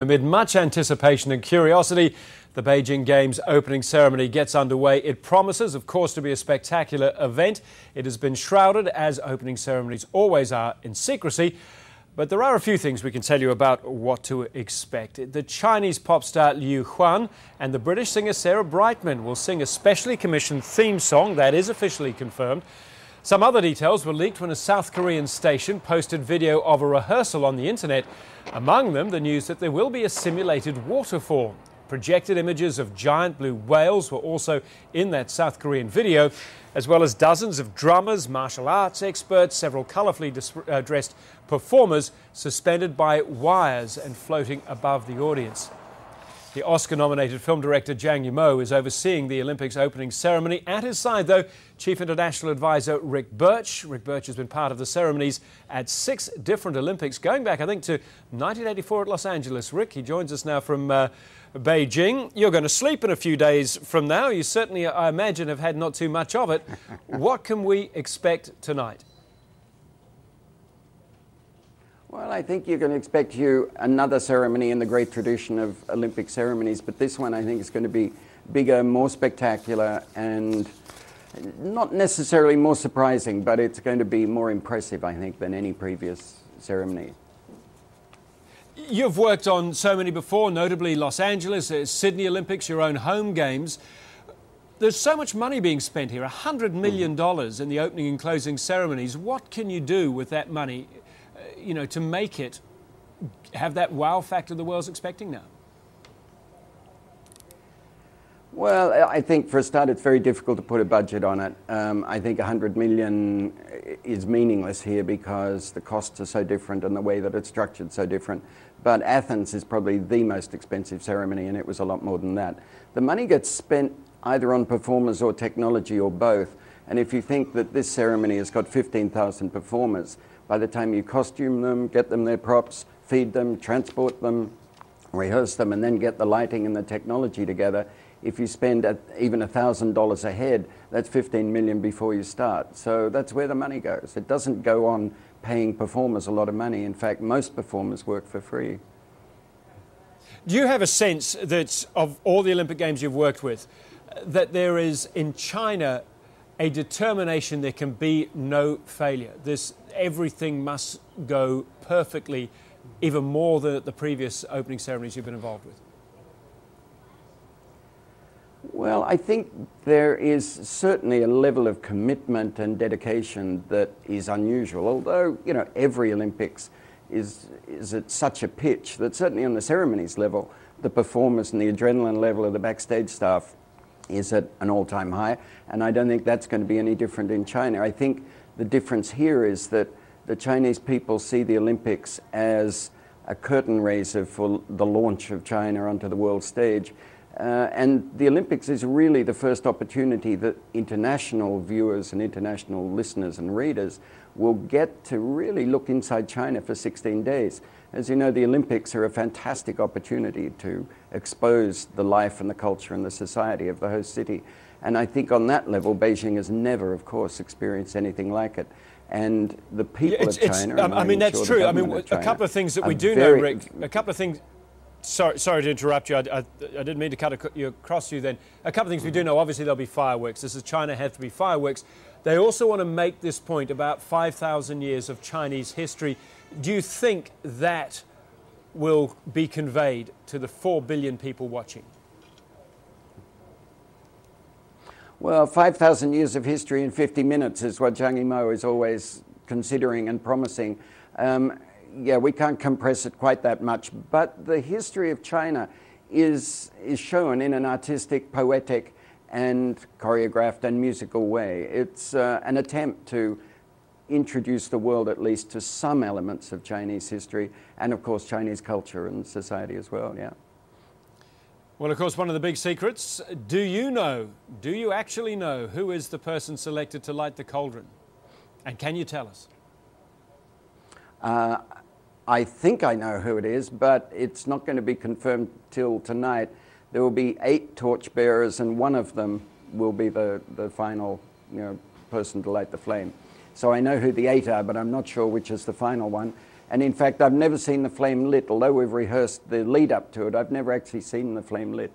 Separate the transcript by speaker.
Speaker 1: Amid much anticipation and curiosity, the Beijing Games opening ceremony gets underway. It promises, of course, to be a spectacular event. It has been shrouded, as opening ceremonies always are, in secrecy. But there are a few things we can tell you about what to expect. The Chinese pop star Liu Huan and the British singer Sarah Brightman will sing a specially commissioned theme song that is officially confirmed. Some other details were leaked when a South Korean station posted video of a rehearsal on the internet. Among them, the news that there will be a simulated waterfall. Projected images of giant blue whales were also in that South Korean video, as well as dozens of drummers, martial arts experts, several colourfully dressed performers suspended by wires and floating above the audience. The Oscar-nominated film director Zhang Yimou is overseeing the Olympics opening ceremony. At his side, though, Chief International Advisor Rick Birch. Rick Birch has been part of the ceremonies at 6 different Olympics, going back, I think, to 1984 at Los Angeles. Rick, he joins us now from Beijing. You're going to sleep in a few days from now. You certainly, I imagine, have had not too much of it. What can we expect tonight?
Speaker 2: Well, I think you're going to expect another ceremony in the great tradition of Olympic ceremonies, but this one I think is going to be bigger, more spectacular, and not necessarily more surprising, but it's going to be more impressive, I think, than any previous ceremony.
Speaker 1: You've worked on so many before, notably Los Angeles, Sydney Olympics, your own home games. There's so much money being spent here, $100 million in the opening and closing ceremonies. What can you do with that money, to make it have that wow factor the world's expecting now?
Speaker 2: Well, I think for a start it's very difficult to put a budget on it. I think $100 million is meaningless here because the costs are so different and the way that it's structured so different. But Athens is probably the most expensive ceremony, and it was a lot more than that. The money gets spent either on performers or technology or both. And if you think that this ceremony has got 15,000 performers, by the time you costume them, get them their props, feed them, transport them, rehearse them, and then get the lighting and the technology together, if you spend even $1,000 a head, that's $15 million before you start. So that's where the money goes. It doesn't go on paying performers a lot of money. In fact, most performers work for free.
Speaker 1: Do you have a sense that of all the Olympic Games you've worked with, that there is in China a determination there can be no failure? Everything must go perfectly, even more than at the previous opening ceremonies you've been involved with?
Speaker 2: Well, I think there is certainly a level of commitment and dedication that is unusual, although, every Olympics is at such a pitch that certainly on the ceremonies level, the performers and the adrenaline level of the backstage staff is at an all-time high, and I don't think that's going to be any different in China. I think the difference here is that the Chinese people see the Olympics as a curtain raiser for the launch of China onto the world stage. And the Olympics is really the first opportunity that international viewers and international listeners and readers will get to really look inside China for 16 days. As you know, the Olympics are a fantastic opportunity to expose the life and the culture and the society of the host city. And I think on that level, Beijing has never, of course, experienced anything like it. And the people of China...
Speaker 1: that's true. A couple of things that we do know, Rick, a couple of things... Sorry to interrupt you. I didn't mean to cut you across you then. A couple of things we do know. Obviously, there'll be fireworks. This is China, have to be fireworks. They also want to make this point about 5,000 years of Chinese history. Do you think that will be conveyed to the 4 billion people watching?
Speaker 2: Well, 5,000 years of history in 50 minutes is what Zhang Yimou is always considering and promising. Yeah, we can't compress it quite that much, but the history of China is shown in an artistic, poetic, and choreographed and musical way. It's an attempt to introduce the world at least to some elements of Chinese history and, of course, Chinese culture and society as well, yeah.
Speaker 1: Well, of course, one of the big secrets, do you actually know who is the person selected to light the cauldron? And can you tell us?
Speaker 2: I think I know who it is, but it's not going to be confirmed till tonight. There will be 8 torchbearers, and one of them will be the final person to light the flame. So I know who the 8 are, but I'm not sure which is the final one. And in fact, I've never seen the flame lit, although we've rehearsed the lead up to it. I've never actually seen the flame lit.